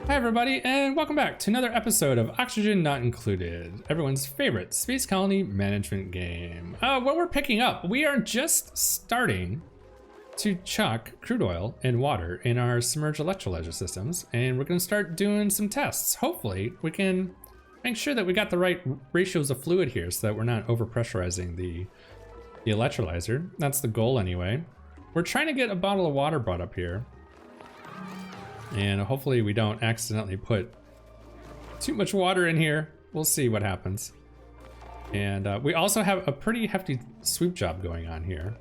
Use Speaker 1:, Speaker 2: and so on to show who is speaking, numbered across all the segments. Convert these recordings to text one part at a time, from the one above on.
Speaker 1: Hi everybody, and welcome back to another episode of Oxygen Not Included, everyone's favorite space colony management game. What we're picking up, we are just starting to chuck crude oil and water in our submerged electrolyzer systems, and we're gonna start doing some tests. Hopefully, we can make sure that we got the right ratios of fluid here so that we're not overpressurizing the electrolyzer. That's the goal anyway. We're trying to get a bottle of water brought up here. And hopefully we don't accidentally put too much water in here. We'll see what happens. And we also have a pretty hefty sweep job going on here.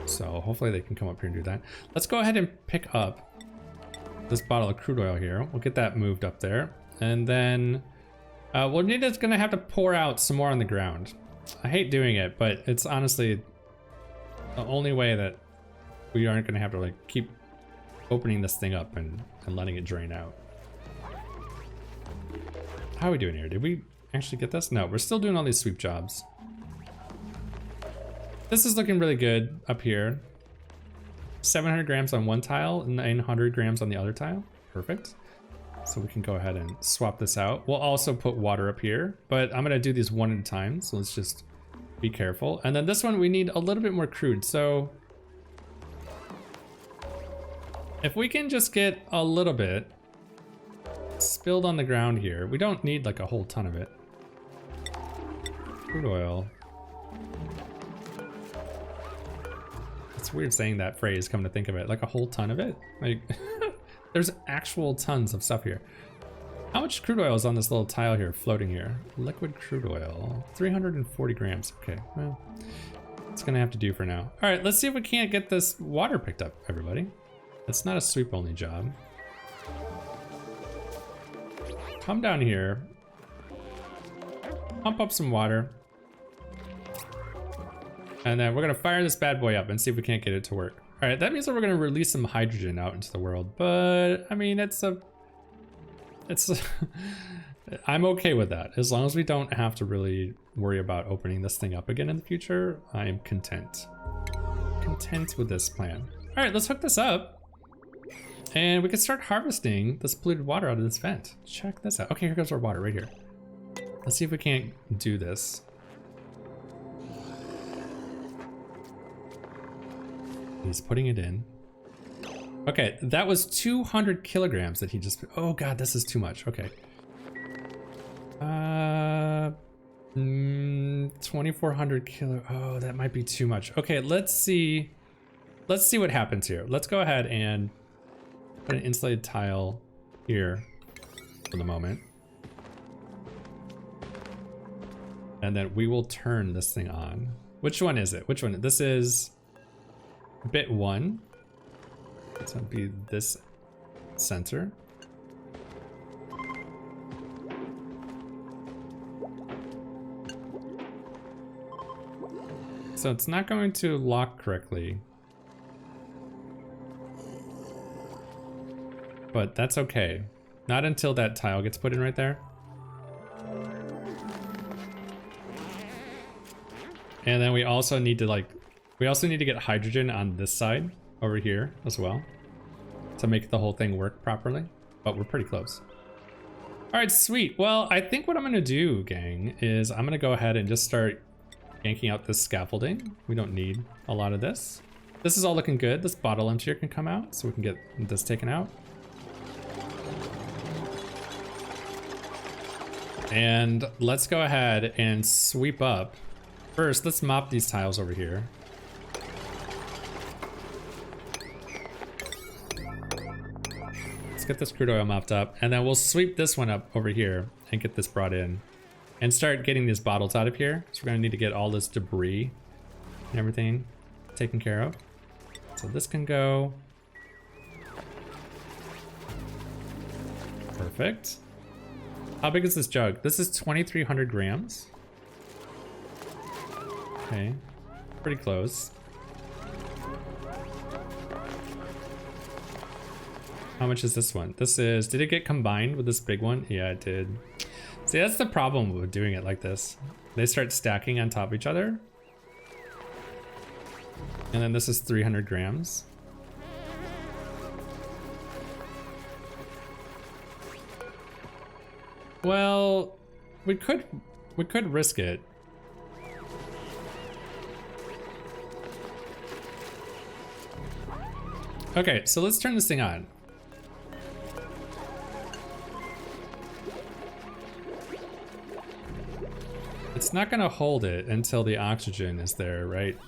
Speaker 1: So hopefully they can come up here and do that. Let's go ahead and pick up this bottle of crude oil here. We'll get that moved up there. And then Nita's gonna have to pour out some more on the ground. I hate doing it, but it's honestly the only way that we aren't gonna have to like keep opening this thing up and letting it drain out. How are we doing here? Did we actually get this? No, we're still doing all these sweep jobs. This is looking really good up here. 700 grams on one tile, 900 grams on the other tile. Perfect. So we can go ahead and swap this out. We'll also put water up here, but I'm gonna do these one at a time. So let's just be careful. And then this one, we need a little bit more crude. So if we can just get a little bit spilled on the ground here, we don't need like a whole ton of it. Crude oil. It's weird saying that phrase, come to think of it, like a whole ton of it. Like there's actual tons of stuff here. How much crude oil is on this little tile here floating here? Liquid crude oil, 340 grams. Okay, well, it's gonna have to do for now. All right, let's see if we can't get this water picked up, everybody. It's not a sweep only job. Come down here, pump up some water, and then we're gonna fire this bad boy up and see if we can't get it to work. All right, that means that we're gonna release some hydrogen out into the world, but I mean, I'm okay with that. As long as we don't have to really worry about opening this thing up again in the future, I am content. Content with this plan. All right, let's hook this up. And we can start harvesting this polluted water out of this vent. Check this out. Okay, here goes our water right here. Let's see if we can't do this. He's putting it in. Okay, that was 200 kilograms that he just, oh God, this is too much. Okay. 2,400 kilo, oh, that might be too much. Okay, let's see what happens here. Let's go ahead and put an insulated tile here for the moment. And then we will turn this thing on. Which one is it? Which one? This is bit 1. It's gonna be this sensor. So it's not going to lock correctly. But that's okay. Not until that tile gets put in right there. And then we also need to get hydrogen on this side over here as well to make the whole thing work properly, but we're pretty close. All right, sweet. Well, I think what I'm gonna do, gang, is I'm gonna go ahead and just start yanking out this scaffolding. We don't need a lot of this. This is all looking good. This bottle emptier can come out so we can get this taken out. And let's go ahead and sweep up. First, let's mop these tiles over here. Let's get this crude oil mopped up, and then we'll sweep this one up over here and get this brought in and start getting these bottles out of here. So we're gonna need to get all this debris and everything taken care of. So this can go. Perfect. How big is this jug? This is 2,300 grams. Okay, pretty close. How much is this one? This is, did it get combined with this big one? Yeah, it did. See, that's the problem with doing it like this. They start stacking on top of each other. And then this is 300 grams. Well, we could risk it. Okay, so let's turn this thing on. It's not gonna hold it until the oxygen is there, right?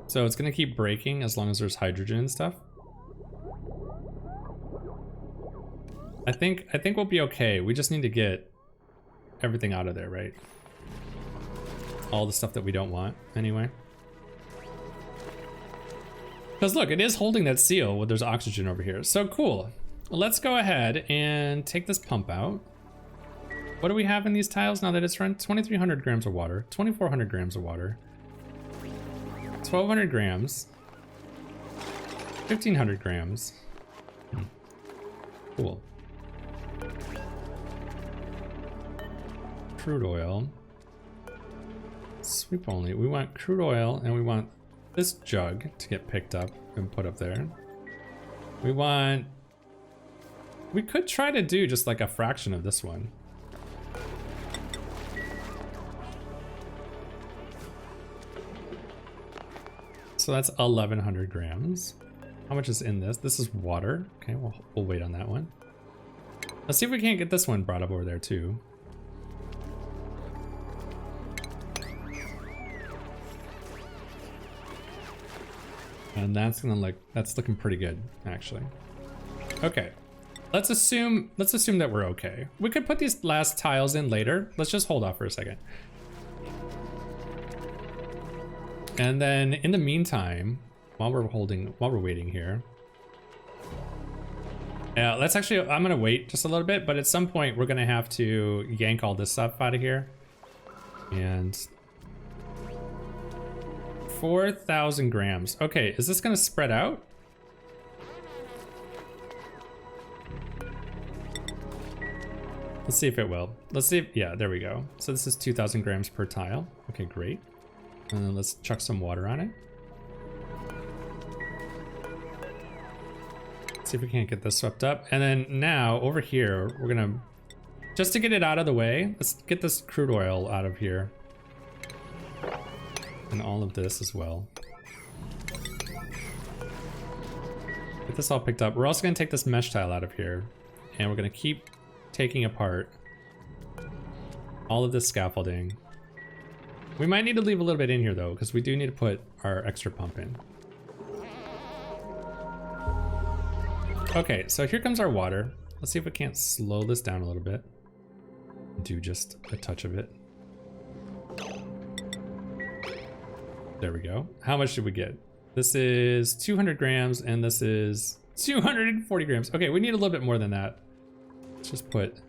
Speaker 1: So it's gonna keep breaking as long as there's hydrogen and stuff. I think we'll be okay. We just need to get everything out of there, right? All the stuff that we don't want, anyway. Because look, it is holding that seal when there's oxygen over here. So cool. Let's go ahead and take this pump out. What do we have in these tiles now that it's run? 2,300 grams of water, 2,400 grams of water, 1,200 grams, 1,500 grams. Cool. Crude oil. Sweep only. We want crude oil and we want this jug to get picked up and put up there. We could try to do just like a fraction of this one. So that's 1,100 grams. How much is in this? This is water. Okay, we'll wait on that one. Let's see if we can't get this one brought up over there too. And that's looking pretty good, actually. Okay, let's assume that we're okay. We could put these last tiles in later. Let's just hold off for a second. And then in the meantime, while we're waiting here. Yeah, let's actually, I'm gonna wait just a little bit, but at some point we're gonna have to yank all this stuff out of here. And 4,000 grams. Okay, is this gonna spread out? Let's see if it will. Let's see if, yeah, there we go. So this is 2,000 grams per tile. Okay, great. And then let's chuck some water on it. See if we can't get this swept up. And then now over here, we're gonna, just to get it out of the way, let's get this crude oil out of here. And all of this as well. Get this all picked up. We're also gonna take this mesh tile out of here. And we're gonna keep taking apart all of this scaffolding. We might need to leave a little bit in here though, because we do need to put our extra pump in. Okay, so here comes our water. Let's see if we can't slow this down a little bit. Do just a touch of it. There we go. How much did we get? This is 200 grams and this is 240 grams. Okay, we need a little bit more than that. Let's just put...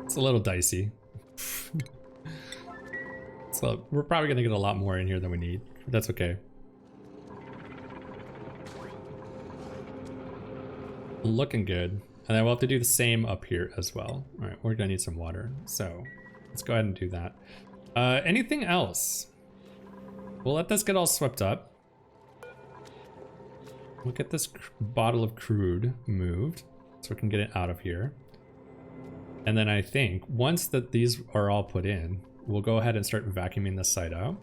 Speaker 1: It's a little dicey. So we're probably gonna get a lot more in here than we need. But that's okay. Looking good. And then we'll have to do the same up here as well. All right, we're gonna need some water. So let's go ahead and do that. Anything else? We'll let this get all swept up. We'll get this bottle of crude moved so we can get it out of here. And then I think once that these are all put in, we'll go ahead and start vacuuming this side out.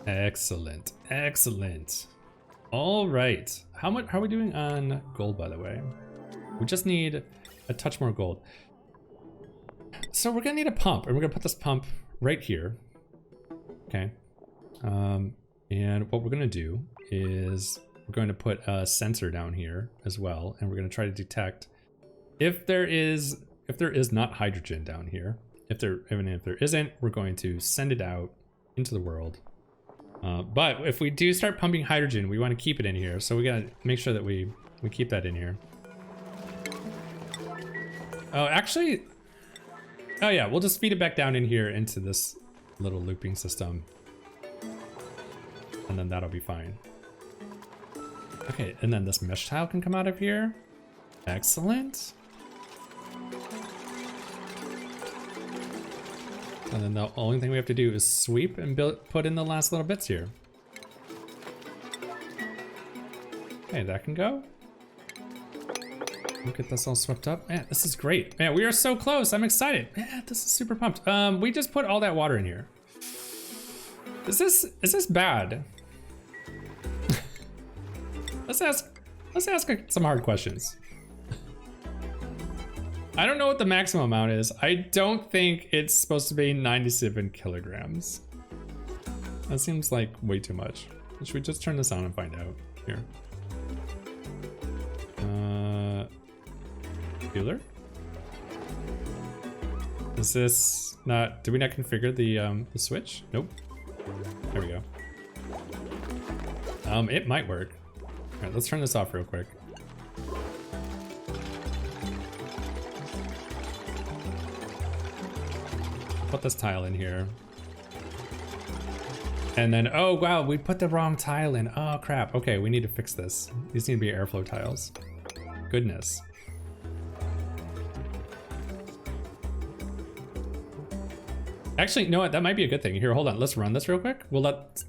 Speaker 1: Excellent, excellent. All right, how are we doing on gold, by the way? We just need a touch more gold. So we're gonna need a pump, and we're gonna put this pump right here. Okay. And what we're gonna do is we're going to put a sensor down here as well, and we're gonna try to detect if there is not hydrogen down here. Even if there isn't, we're going to send it out into the world. But if we do start pumping hydrogen, we want to keep it in here, so we gotta make sure that we keep that in here. Oh, actually, oh yeah, we'll just feed it back down in here into this little looping system. And then that'll be fine. Okay, and then this mesh tile can come out of here. Excellent. And then the only thing we have to do is sweep and put in the last little bits here. Okay, that can go. We'll get this all swept up. Man, this is great. Man, we are so close. I'm excited. Man, this is super pumped. We just put all that water in here. Is this bad? Let's ask some hard questions. I don't know what the maximum amount is. I don't think it's supposed to be 97 kilograms. That seems like way too much. Should we just turn this on and find out? Here. Cooler? Is this not, did we not configure the switch? Nope. There we go. It might work. All right, let's turn this off real quick. Put this tile in here. And then, oh wow, we put the wrong tile in. Oh crap, okay, we need to fix this. These need to be airflow tiles. Goodness. Actually, you know what, that might be a good thing. Here, hold on, let's run this real quick. We'll let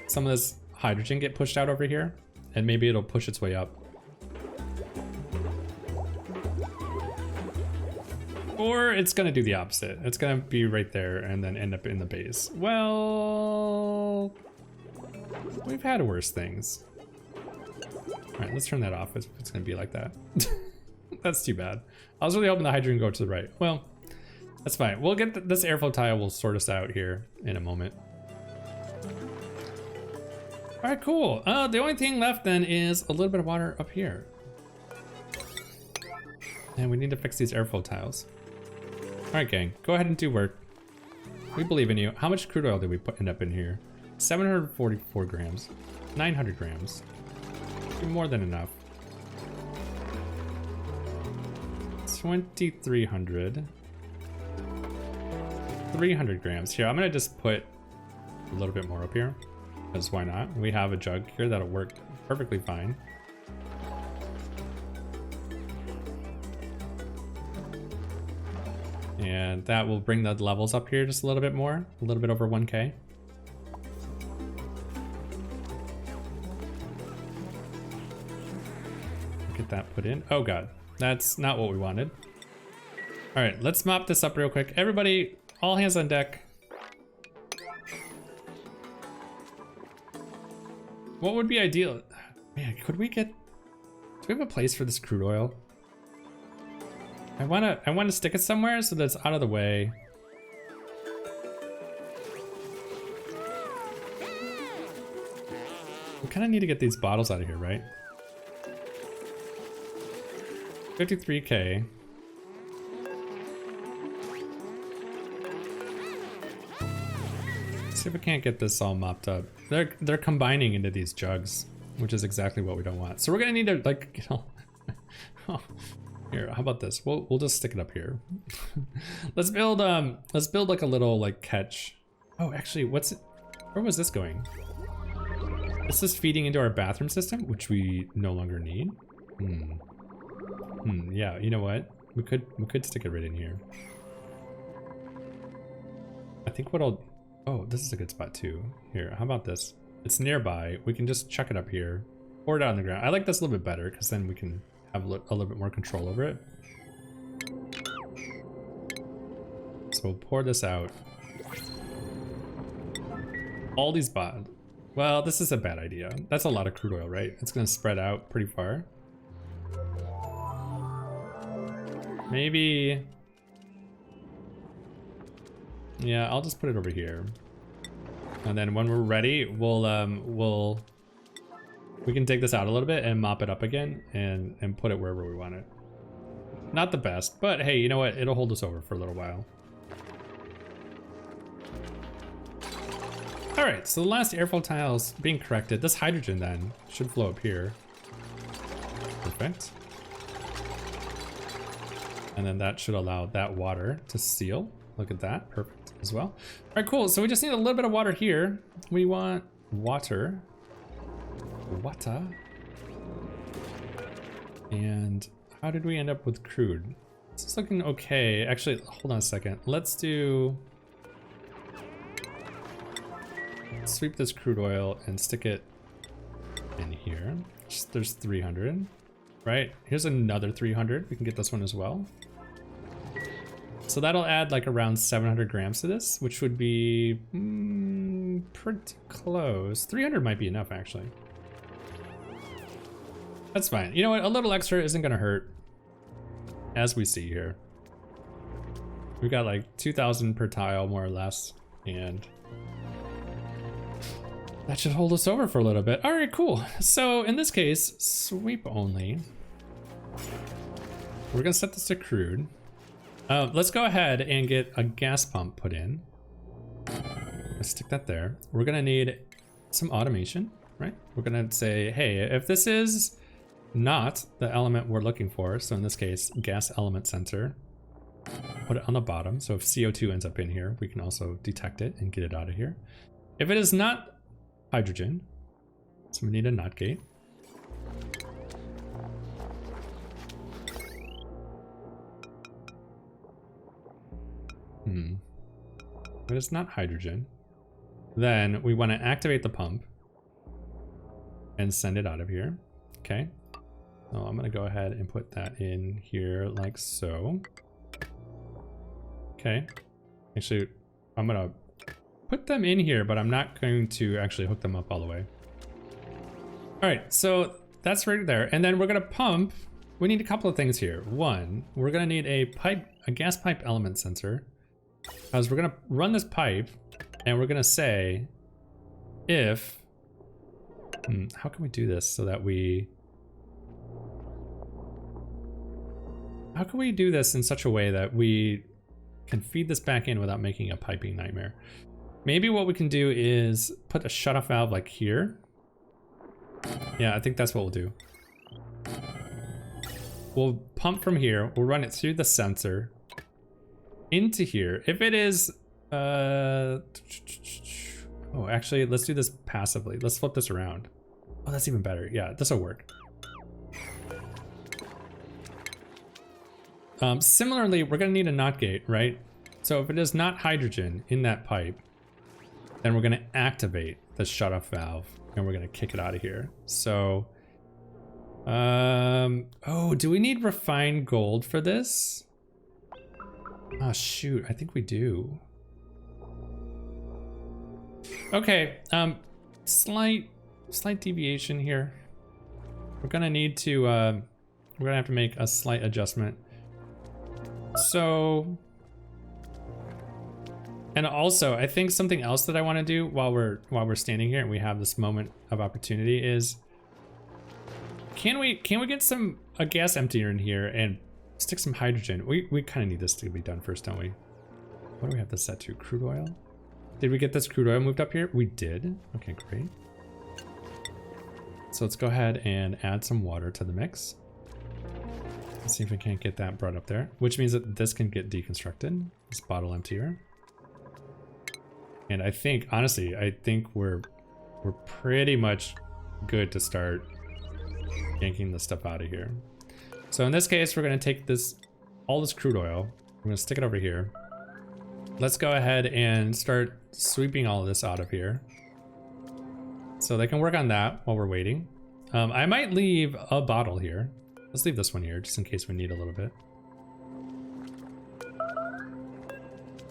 Speaker 1: some of this hydrogen get pushed out over here, and maybe it'll push its way up. Or it's gonna do the opposite. It's gonna be right there and then end up in the base. Well, we've had worse things. All right, let's turn that off if it's gonna be like that. That's too bad. I was really hoping the hydrogen would go to the right. Well, that's fine. We'll get this airflow tile will sort us out here in a moment. All right, cool. The only thing left then is a little bit of water up here. And we need to fix these airflow tiles. All right, gang, go ahead and do work. We believe in you. How much crude oil did we end up in here? 744 grams, 900 grams. More than enough. 2,300. 300 grams. Here, I'm gonna just put a little bit more up here, because why not? We have a jug here that'll work perfectly fine. And that will bring the levels up here just a little bit more, a little bit over 1K. Get that put in. Oh God, that's not what we wanted. All right, let's mop this up real quick. Everybody, all hands on deck. What would be ideal? Man, could we get, do we have a place for this crude oil? I wanna stick it somewhere so that it's out of the way. We kind of need to get these bottles out of here, right? 53K. Let's see if we can't get this all mopped up. They're combining into these jugs, which is exactly what we don't want. So we're gonna need to, like, you know. Oh. Here, how about this? We'll just stick it up here. let's build like a little like catch. Oh, actually, where was this going? This is feeding into our bathroom system, which we no longer need. Yeah, you know what? We could stick it right in here. I think oh, this is a good spot too. Here, how about this? It's nearby. We can just chuck it up here, pour it out on the ground. I like this a little bit better because then we can have a little bit more control over it. So we'll pour this out. All these bottles. Well, this is a bad idea. That's a lot of crude oil, right? It's gonna spread out pretty far. Maybe. Yeah, I'll just put it over here. And then when we're ready, we can take this out a little bit and mop it up again and put it wherever we want it. Not the best, but hey, you know what? It'll hold us over for a little while. All right, so the last airflow tiles being corrected. This hydrogen then should flow up here. Perfect. And then that should allow that water to seal. Look at that, perfect as well. All right, cool, so we just need a little bit of water here. We want water. Water. And how did we end up with crude? This is looking okay. Actually, hold on a second. Let's do sweep this crude oil and stick it in here. There's 300, right? Here's another 300. We can get this one as well. So that'll add like around 700 grams to this, which would be pretty close. 300 might be enough, actually. That's fine. You know what? A little extra isn't gonna hurt, as we see here. We've got like 2,000 per tile, more or less, and that should hold us over for a little bit. All right, cool. So in this case, sweep only. We're gonna set this to crude. Let's go ahead and get a gas pump put in. Let's stick that there. We're gonna need some automation, right? We're gonna say, hey, if this is not the element we're looking for, so in this case, gas element sensor, put it on the bottom. So if CO2 ends up in here, we can also detect it and get it out of here. If it is not hydrogen, so we need a NOT gate. But it's not hydrogen. Then we want to activate the pump and send it out of here. Okay. So I'm going to go ahead and put that in here like so. Okay. Actually, I'm going to put them in here, but I'm not going to actually hook them up all the way. All right, so that's right there. And then we're going to pump. We need a couple of things here. One, we're going to need a gas pipe element sensor. As we're going to run this pipe and we're going to say if, how can we do this so that how can we do this in such a way that we can feed this back in without making a piping nightmare? Maybe what we can do is put a shutoff valve like here. Yeah, I think that's what we'll do. We'll pump from here. We'll run it through the sensor into here. If it is, oh, actually, let's do this passively. Let's flip this around. Oh, that's even better. Yeah, this will work. Similarly, we're gonna need a NOT gate, right? So if it is not hydrogen in that pipe, then we're gonna activate the shutoff valve and we're gonna kick it out of here. So, oh, do we need refined gold for this? Oh shoot, I think we do. Okay, slight deviation here. We're gonna need to, we're gonna have to make a slight adjustment. So, and also I think something else that I want to do while we're standing here and we have this moment of opportunity is, can we get a gas emptier in here and stick some hydrogen? We kind of need this to be done first, don't we? What do we have this set to? Crude oil? Did we get this crude oil moved up here? We did. Okay, great. So let's go ahead and add some water to the mix. Let's see if we can't get that brought up there, which means that this can get deconstructed. This bottle emptier. And I think, honestly, I think we're pretty much good to start yanking the stuff out of here. So in this case, we're gonna take all this crude oil, we're gonna stick it over here. Let's go ahead and start sweeping all of this out of here. So they can work on that while we're waiting. I might leave a bottle here. Let's leave this one here just in case we need a little bit.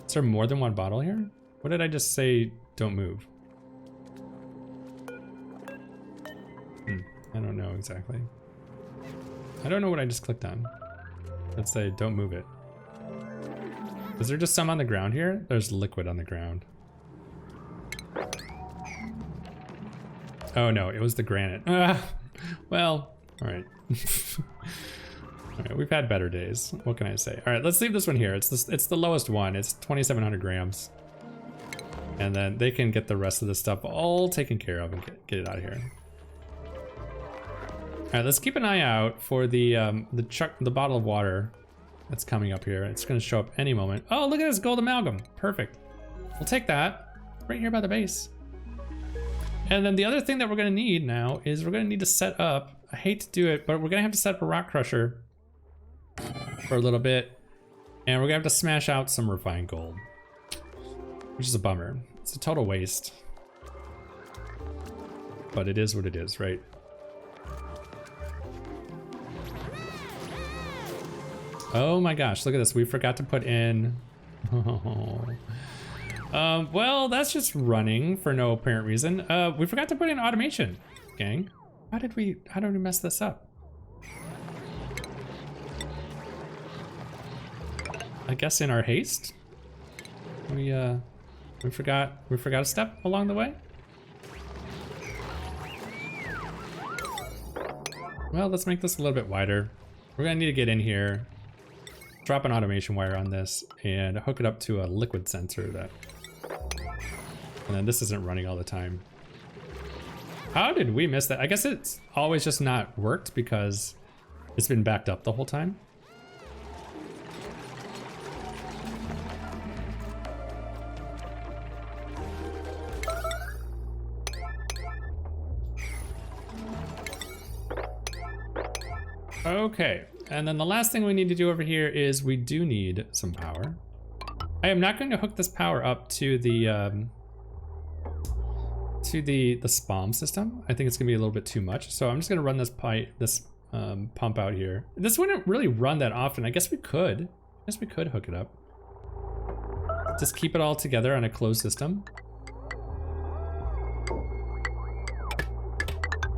Speaker 1: Is there more than one bottle here? What did I just say? Don't move. I don't know exactly. I don't know what I just clicked on. Let's say don't move it. Is there just some on the ground here? There's liquid on the ground. Oh no, it was the granite. Well, all right. All right, we've had better days. What can I say? All right, let's leave this one here. It's the lowest one. It's 2,700 grams. And then they can get the rest of the stuff all taken care of and get it out of here. All right, let's keep an eye out for the bottle of water that's coming up here. It's gonna show up any moment. Oh, look at this gold amalgam. Perfect. We'll take that right here by the base. And then the other thing that we're gonna need now is we're gonna need to set up, I hate to do it, but we're gonna have to set up a rock crusher for a little bit. And we're gonna have to smash out some refined gold, which is a bummer. It's a total waste. but it is what it is, right? Oh my gosh, look at this. We forgot to put in... well, that's just running for no apparent reason. We forgot to put in automation, gang. How did we mess this up? I guess in our haste, we forgot a step along the way. Well, let's make this a little bit wider. We're gonna need to get in here, drop an automation wire on this, and hook it up to a liquid sensor that, and then this isn't running all the time. How did we miss that? I guess it's always just not worked because it's been backed up the whole time. Okay, and then the last thing we need to do over here is we do need some power. I am not going to hook this power up to the SPOM system. I think it's gonna be a little bit too much, so I'm just gonna run this pump out here. This wouldn't really run that often. I guess we could hook it up. Just keep it all together on a closed system.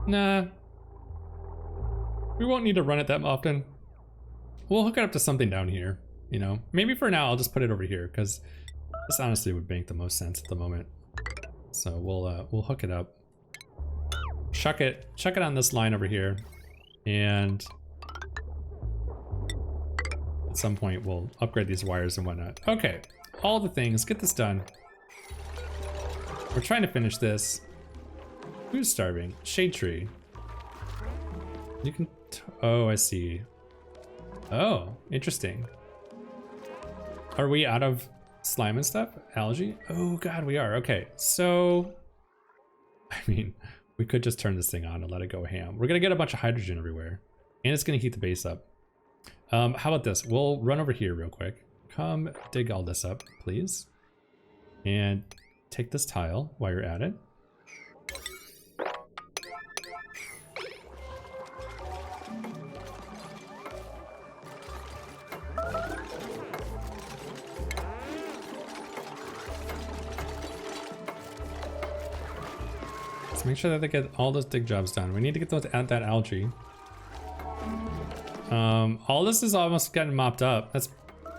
Speaker 1: Nah. We won't need to run it that often. We'll hook it up to something down here, you know? Maybe for now I'll just put it over here because this honestly would make the most sense at the moment. So we'll hook it up. Chuck it on this line over here. And at some point we'll upgrade these wires and whatnot. Okay, all the things, get this done. We're trying to finish this. Who's starving? Shade Tree. You can, oh, I see. Oh, interesting. Are we out of slime and stuff? Algae? Oh God, we are. Okay, so, I mean, we could just turn this thing on and let it go ham. We're gonna get a bunch of hydrogen everywhere, and it's gonna heat the base up. How about this? We'll run over here real quick. Come dig all this up, please. And take this tile while you're at it. Let's make sure that they get all those dig jobs done. We need to get those at that algae. All this is almost getting mopped up. That's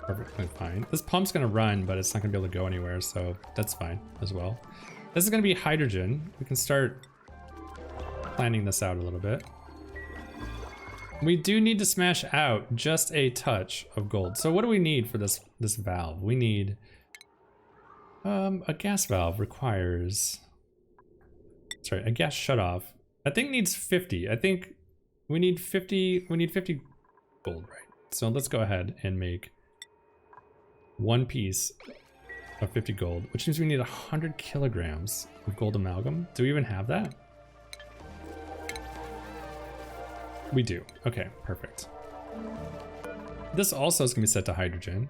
Speaker 1: perfectly fine. This pump's gonna run, but it's not gonna be able to go anywhere, so that's fine as well. This is gonna be hydrogen. We can start planning this out a little bit. We do need to smash out just a touch of gold. So what do we need for this valve? We need a gas valve requires, sorry, a gas shutoff. I think needs 50. I think we need 50 gold, right? So let's go ahead and make one piece of 50 gold, which means we need 100 kilograms of gold amalgam. Do we even have that? We do. Okay, perfect. This also is gonna be set to hydrogen.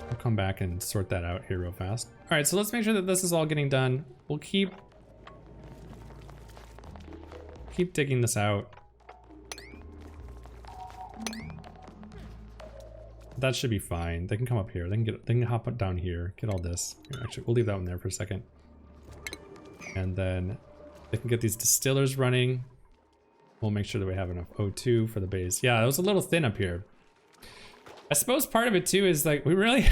Speaker 1: We'll come back and sort that out here real fast. All right, so let's make sure that this is all getting done. We'll keep digging this out. That should be fine. They can come up here. They can hop up down here, get all this. Actually, we'll leave that one there for a second. And then they can get these distillers running. We'll make sure that we have enough O2 for the base. Yeah, it was a little thin up here. I suppose part of it too is like we really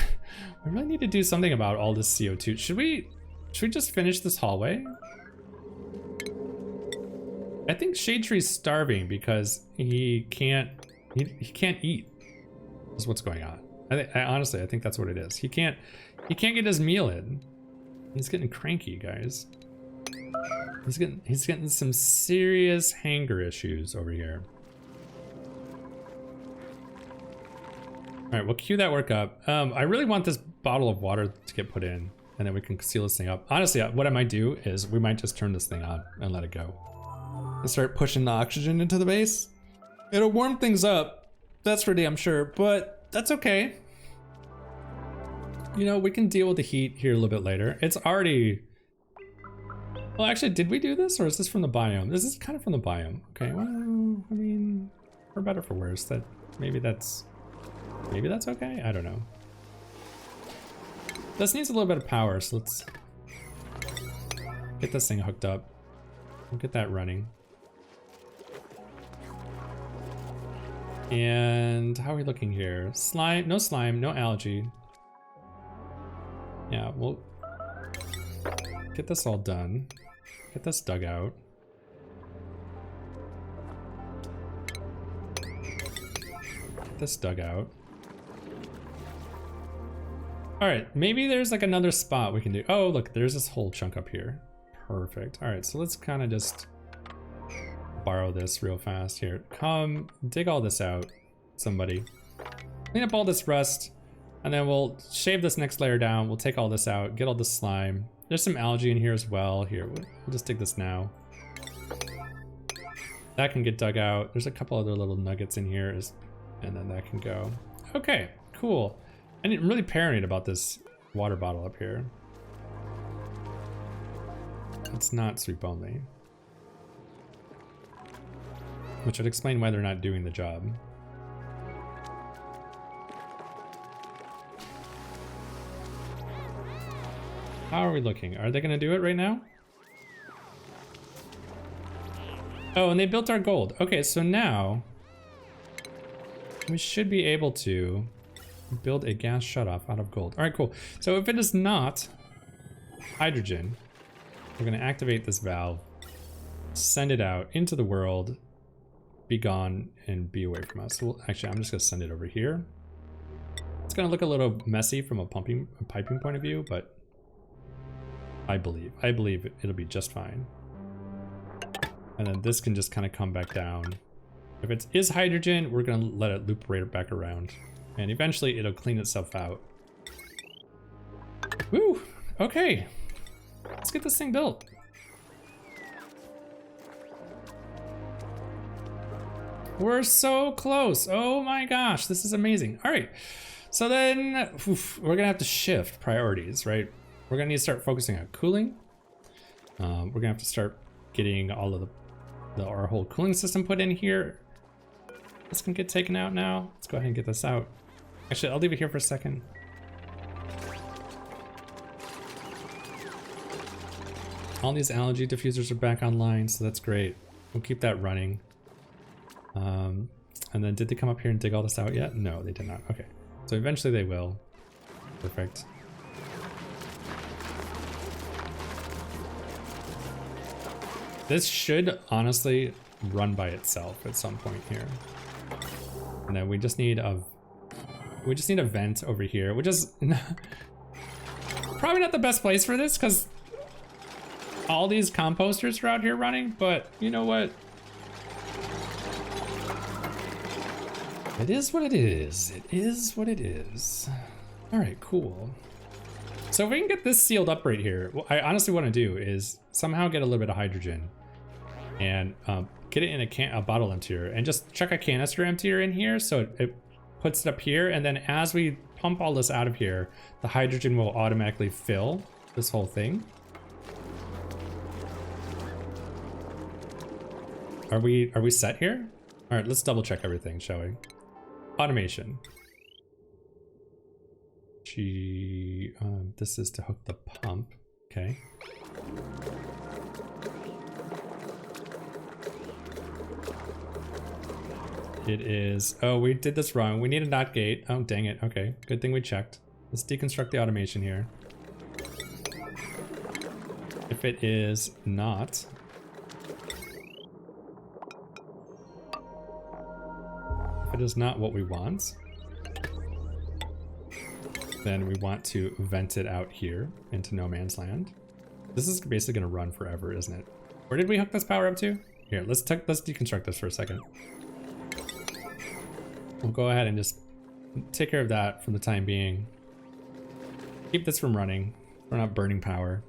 Speaker 1: need to do something about all this CO2. Should we just finish this hallway? I think Shade Tree's starving because he can't eat. Is what's going on. I honestly think that's what it is. He can't get his meal in. He's getting cranky, guys. He's getting some serious hanger issues over here. All right, we'll queue that work up. I really want this bottle of water to get put in, and then we can seal this thing up. Honestly, what I might do is we might just turn this thing on and let it go. And start pushing the oxygen into the base. It'll warm things up, that's for damn sure, but that's okay. You know, we can deal with the heat here a little bit later. It's already Well, actually, did we do this or is this from the biome? This is kind of from the biome. Okay, well, I mean, for better or for worse, maybe that's okay? I don't know. This needs a little bit of power, so let's get this thing hooked up. We'll get that running. And how are we looking here? Slime, no algae. Yeah, we'll get this all done. Get this dug out. Get this dug out. All right, maybe there's like another spot we can do. Oh, look, there's this whole chunk up here. Perfect. All right, so let's kind of just borrow this real fast here. Come dig all this out, somebody. Clean up all this rust, and then we'll shave this next layer down. We'll take all this out, get all the slime. There's some algae in here as well. Here, we'll just dig this now. That can get dug out. There's a couple other little nuggets in here, and then that can go. Okay, cool. I'm really paranoid about this water bottle up here. It's not sweep only. Which would explain why they're not doing the job. How are we looking? Are they gonna do it right now? Oh, and they built our gold. Okay, so now we should be able to build a gas shutoff out of gold. All right, cool. So if it is not hydrogen, we're gonna activate this valve, send it out into the world, be gone, and be away from us. So actually, I'm just gonna send it over here. It's gonna look a little messy from a piping point of view, but I believe it'll be just fine. And then this can just kind of come back down. If it is hydrogen, we're gonna let it loop right back around. And eventually it'll clean itself out. Woo, okay. Let's get this thing built. We're so close. Oh my gosh, this is amazing. All right, so then we're gonna have to shift priorities, right? We're gonna need to start focusing on cooling. We're gonna have to start getting all of our whole cooling system put in here. This can get taken out now. Let's go ahead and get this out. Actually, I'll leave it here for a second. All these algae diffusers are back online, so that's great. We'll keep that running. And then did they come up here and dig all this out yet? No, they did not. Okay, so eventually they will. Perfect. This should honestly run by itself at some point here. And then we just need a vent over here, which is probably not the best place for this because all these composters are out here running, but you know what? It is what it is. It is what it is. All right, cool. So if we can get this sealed up right here, what I honestly want to do is somehow get a little bit of hydrogen and get it in a bottle emptier and just chuck a canister emptier in here so it puts it up here, and then as we pump all this out of here, the hydrogen will automatically fill this whole thing. Are we set here? All right, let's double check everything, shall we? Automation. This is to hook the pump. Okay. It is, oh, we did this wrong. We need a NOT gate. Oh, dang it. Okay, good thing we checked. Let's deconstruct the automation here. If it is not, if it is not what we want, then we want to vent it out here into no man's land. This is basically gonna run forever, isn't it? Where did we hook this power up to? Here, let's deconstruct this for a second. We'll go ahead and just take care of that for the time being. Keep this from running. We're not burning power.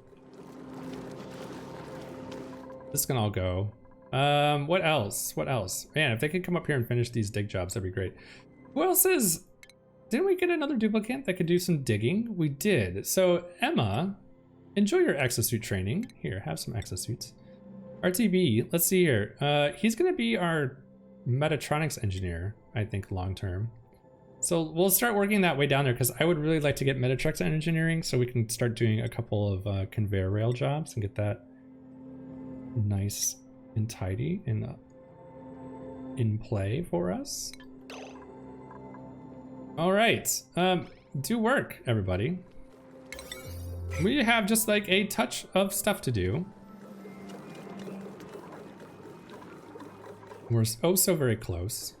Speaker 1: This can all go. What else? What else? Man, if they could come up here and finish these dig jobs, that'd be great. Who else is... Didn't we get another duplicate that could do some digging? We did. So Emma enjoy your exosuit training. Here, have some exosuits. RTB, let's see here. He's gonna be our Metatronics engineer, I think, long term. So we'll start working that way down there because I would really like to get Metatronics engineering so we can start doing a couple of conveyor rail jobs and get that nice and tidy and in play for us. All right, do work, everybody. We have just like a touch of stuff to do. We're oh so very close.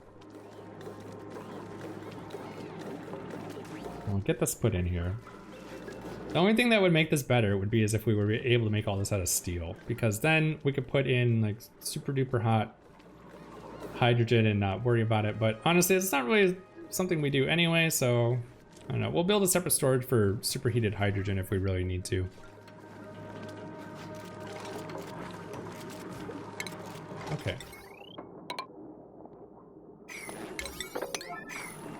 Speaker 1: We'll get this put in here. The only thing that would make this better would be as if we were able to make all this out of steel, because then we could put in like super duper hot hydrogen and not worry about it. But honestly, it's not really something we do anyway, so I don't know. We'll build a separate storage for superheated hydrogen if we really need to. Okay.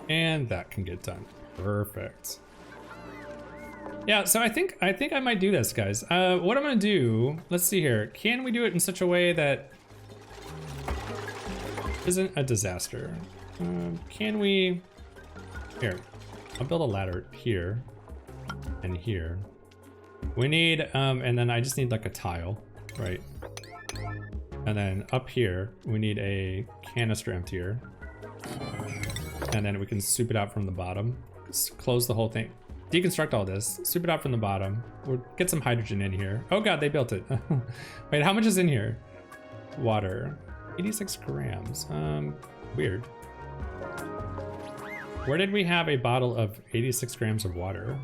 Speaker 1: And that can get done. Perfect. Yeah, so I think I might do this, guys. What I'm gonna do, let's see here. Can we do it in such a way that isn't a disaster? Can we, here, I'll build a ladder here and here. We need, and then I just need like a tile, right? And then up here, we need a canister emptier. And then we can soup it out from the bottom. Close the whole thing. Deconstruct all this, soup it out from the bottom. We'll get some hydrogen in here. Oh God, they built it. Wait, how much is in here? Water, 86 grams. Weird. Where did we have a bottle of 86 grams of water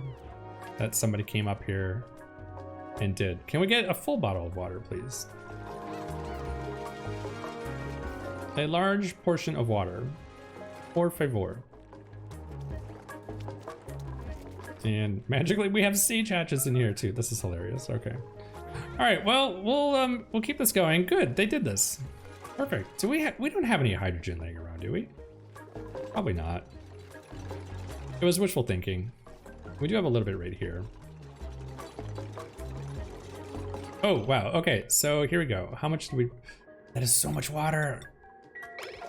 Speaker 1: that somebody came up here and did? Can we get a full bottle of water, please? A large portion of water, por favor. And magically we have siege hatches in here too. This is hilarious. Okay. All right. Well, we'll keep this going. Good. They did this. Perfect. So we don't have any hydrogen laying around, do we? Probably not. It was wishful thinking. We do have a little bit right here. Oh, wow. Okay. So here we go. How much do we, that is so much water.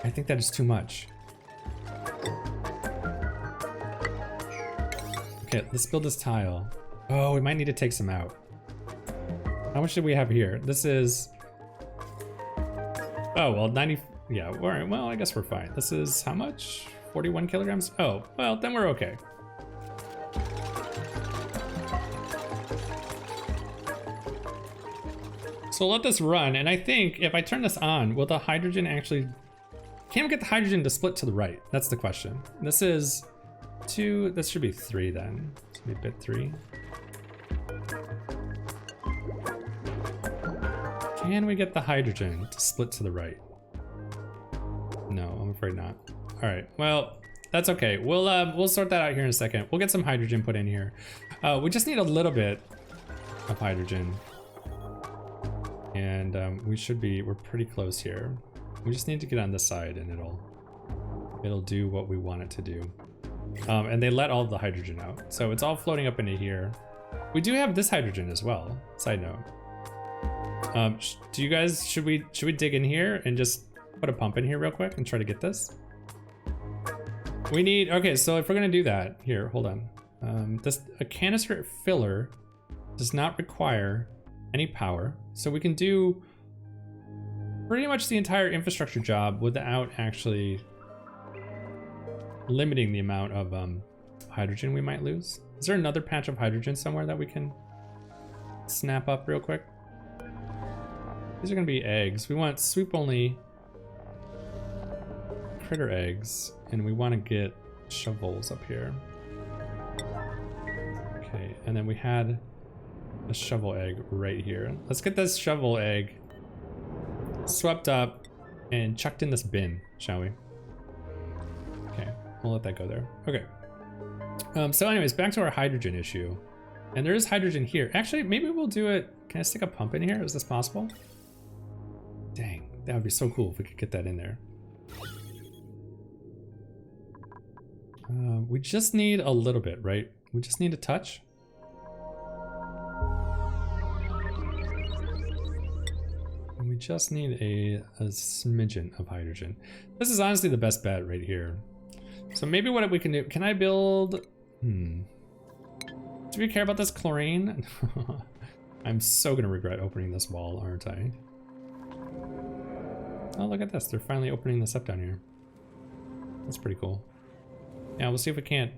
Speaker 1: I think that is too much. Okay, let's build this tile. Oh, we might need to take some out. How much do we have here? This is, oh, well, 90, yeah, all right, well, I guess we're fine. This is how much? 41 kilograms? Oh, well, then we're okay. So let this run, and I think if I turn this on, will the hydrogen actually, can we get the hydrogen to split to the right? That's the question. This is 2, this should be 3 then. This should be bit 3. Can we get the hydrogen to split to the right? No, I'm afraid not. All right, well, that's okay. We'll sort that out here in a second. We'll get some hydrogen put in here. We just need a little bit of hydrogen. And we're pretty close here. We just need to get on this side and it'll do what we want it to do. And they let all of the hydrogen out. So it's all floating up into here. We do have this hydrogen as well, side note. Do you guys, should we dig in here and just put a pump in here real quick and try to get this? We need, okay, so if we're gonna do that, here, hold on. A canister filler does not require any power. So we can do pretty much the entire infrastructure job without actually limiting the amount of hydrogen we might lose. Is there another patch of hydrogen somewhere that we can snap up real quick? These are gonna be eggs. We want sweep only critter eggs, and we want to get shovels up here. Okay, and then we had a shovel egg right here. Let's get this shovel egg swept up and chucked in this bin, shall we? Okay, we'll let that go there. Okay. So anyways, back to our hydrogen issue. And there is hydrogen here. Actually, maybe we'll do it. Can I stick a pump in here? Is this possible? Dang, that would be so cool if we could get that in there. We just need a little bit, right? We just need a touch. just need a smidgen of hydrogen. This is honestly the best bet right here. So maybe what we can do, can I build, do we care about this chlorine? I'm so gonna regret opening this wall, aren't I? Oh, look at this, they're finally opening this up down here. That's pretty cool. Yeah, we'll see if we can't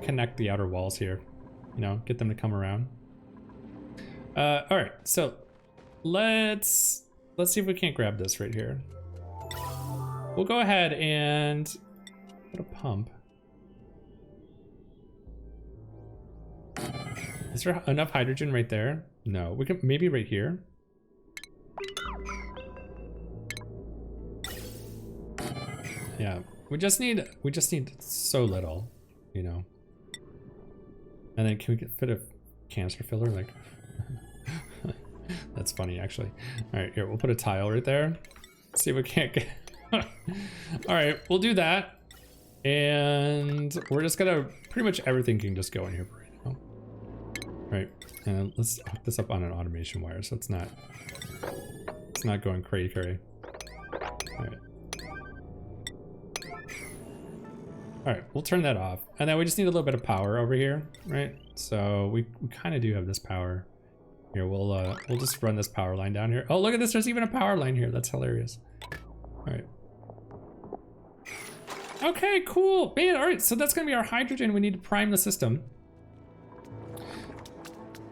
Speaker 1: connect the outer walls here. You know, get them to come around. All right, so let's see if we can't grab this right here. We'll go ahead and put a pump. Is there enough hydrogen right there? No, we can maybe right here. Yeah, we just need so little, you know. And then can we fit a canister filler? Like, that's funny actually. All right, here we'll put a tile right there. See if we can't get. All right, we'll do that, and we're just gonna pretty much everything can just go in here for right now. All right, and let's hook this up on an automation wire so it's not going cray. All right. All right, we'll turn that off. And then we just need a little bit of power over here, right? So we kind of do have this power. Here, we'll just run this power line down here. Oh, look at this, there's even a power line here. That's hilarious. All right. Okay, cool. Man, all right, so that's gonna be our hydrogen. We need to prime the system.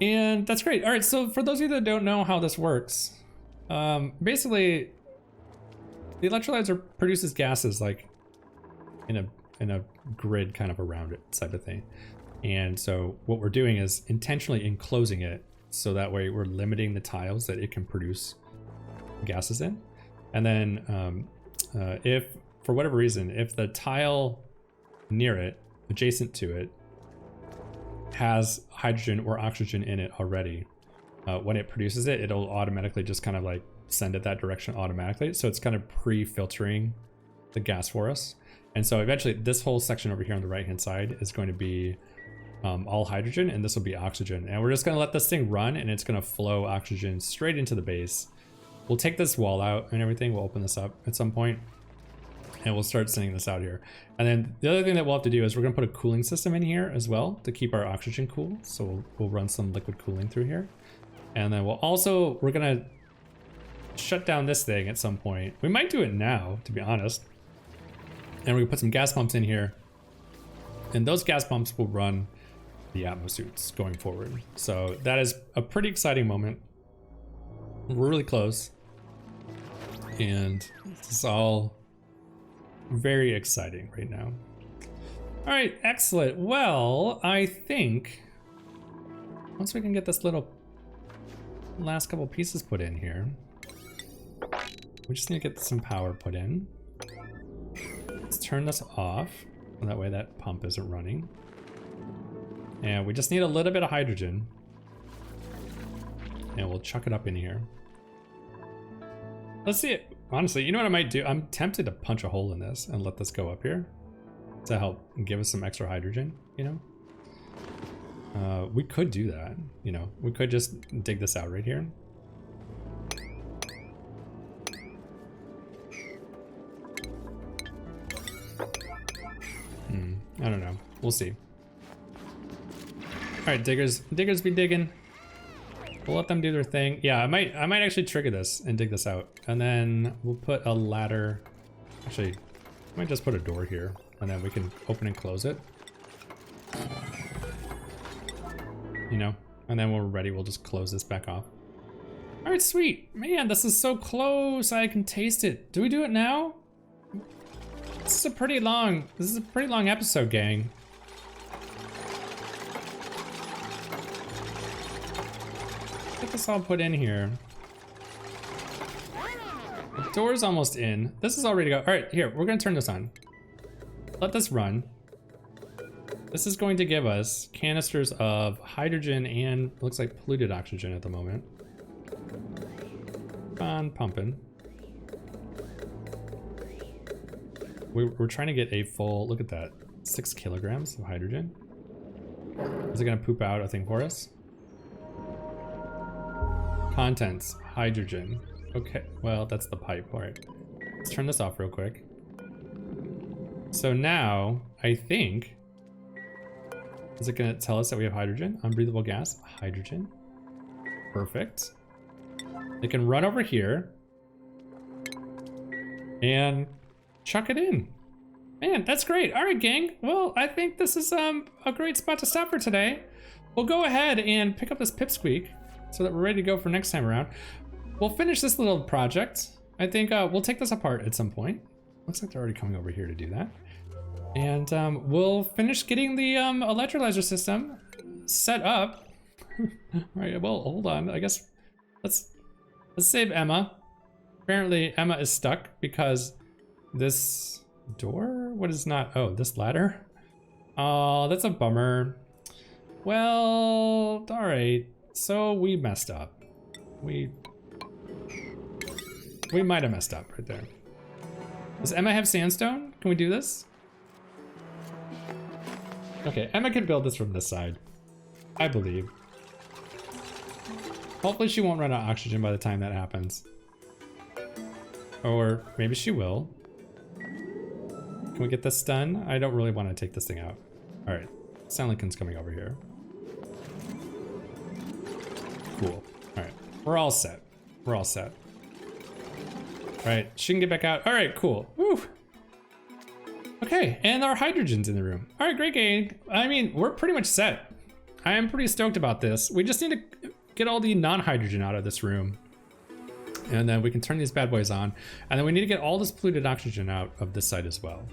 Speaker 1: And that's great. All right, so for those of you that don't know how this works, basically, the electrolyzer produces gases like in a grid kind of around it type of thing. And so what we're doing is intentionally enclosing it so that way we're limiting the tiles that it can produce gases in. And then if for whatever reason, if the tile near it, adjacent to it, has hydrogen or oxygen in it already, when it produces it, it'll automatically just kind of like send it that direction automatically. So it's kind of pre-filtering the gas for us. And so eventually this whole section over here on the right hand side is going to be all hydrogen, and this will be oxygen. And we're just gonna let this thing run, and it's gonna flow oxygen straight into the base. We'll take this wall out and everything. We'll open this up at some point, and we'll start sending this out here. And then the other thing that we'll have to do is we're gonna put a cooling system in here as well to keep our oxygen cool. So we'll run some liquid cooling through here. And then we're gonna shut down this thing at some point. We might do it now, to be honest. And we can put some gas pumps in here, and those gas pumps will run the Atmo suits going forward. So that is a pretty exciting moment. We're really close, and it's all very exciting right now. All right, excellent. Well, I think once we can get this little last couple pieces put in here, we just need to get some power put in. Let's turn this off, so that way that pump isn't running. And we just need a little bit of hydrogen. And we'll chuck it up in here. Let's see it. Honestly, you know what I might do? I'm tempted to punch a hole in this and let this go up here to help give us some extra hydrogen, you know? We could do that, you know? We could just dig this out right here. I don't know. We'll see. All right, diggers be digging. We'll let them do their thing. Yeah, I might actually trigger this and dig this out, and then we'll put a ladder. Actually, I might just put a door here, and then we can open and close it. You know, and then when we're ready, we'll just close this back off. All right, sweet. Man, this is so close. I can taste it. Do we do it now? This is a pretty long episode, gang. Get this all put in here. The door's almost in. This is all ready to go. All right, here, we're gonna turn this on. Let this run. This is going to give us canisters of hydrogen and looks like polluted oxygen at the moment. On pumping. We're trying to get a full, look at that, 6 kilograms of hydrogen. Is it gonna poop out a thing for us? Contents, hydrogen. Okay, well, that's the pipe. All right, let's turn this off real quick. So now, I think, is it gonna tell us that we have hydrogen? Unbreathable gas, hydrogen. Perfect. They can run over here and chuck it in. Man, that's great. All right, gang. Well, I think this is a great spot to stop for today. We'll go ahead and pick up this pipsqueak so that we're ready to go for next time around. We'll finish this little project. I think we'll take this apart at some point. Looks like they're already coming over here to do that. And we'll finish getting the electrolyzer system set up. All right, well, hold on. I guess let's save Emma. Apparently Emma is stuck because this door? What is not? Oh, this ladder? Oh, that's a bummer. Well, all right. So we messed up. We might have messed up right there. Does Emma have sandstone? Can we do this? Okay, Emma can build this from this side. I believe. Hopefully she won't run out of oxygen by the time that happens. Or maybe she will. Can we get this done? I don't really want to take this thing out. All right, Lincoln's coming over here. Cool, all right. We're all set. We're all set. All right, she can get back out. All right, cool, woo. Okay, and our hydrogen's in the room. All right, great gang. I mean, we're pretty much set. I am pretty stoked about this. We just need to get all the non-hydrogen out of this room. And then we can turn these bad boys on. And then we need to get all this polluted oxygen out of this side as well.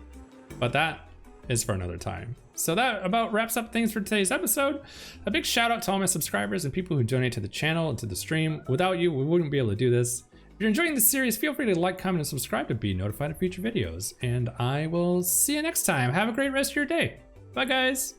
Speaker 1: But that is for another time. So that about wraps up things for today's episode. A big shout out to all my subscribers and people who donate to the channel and to the stream. Without you, we wouldn't be able to do this. If you're enjoying this series, feel free to like, comment, and subscribe to be notified of future videos. And I will see you next time. Have a great rest of your day. Bye, guys.